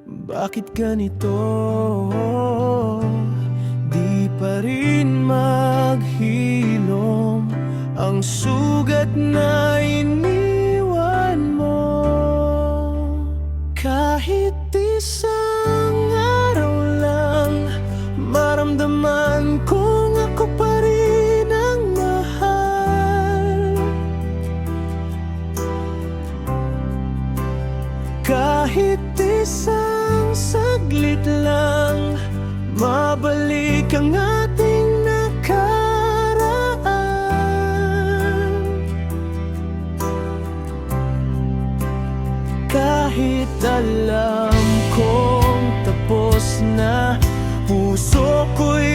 Bakit ganito? Di pa rin maghilom ang sugat na iniwan mo. Kahit isang araw lang, maramdaman kong ako pa rin ang mahal. Kahit isang saglit lang, mabalik ang ating nakaraan. Kahit alam kong tapos na, puso ko'y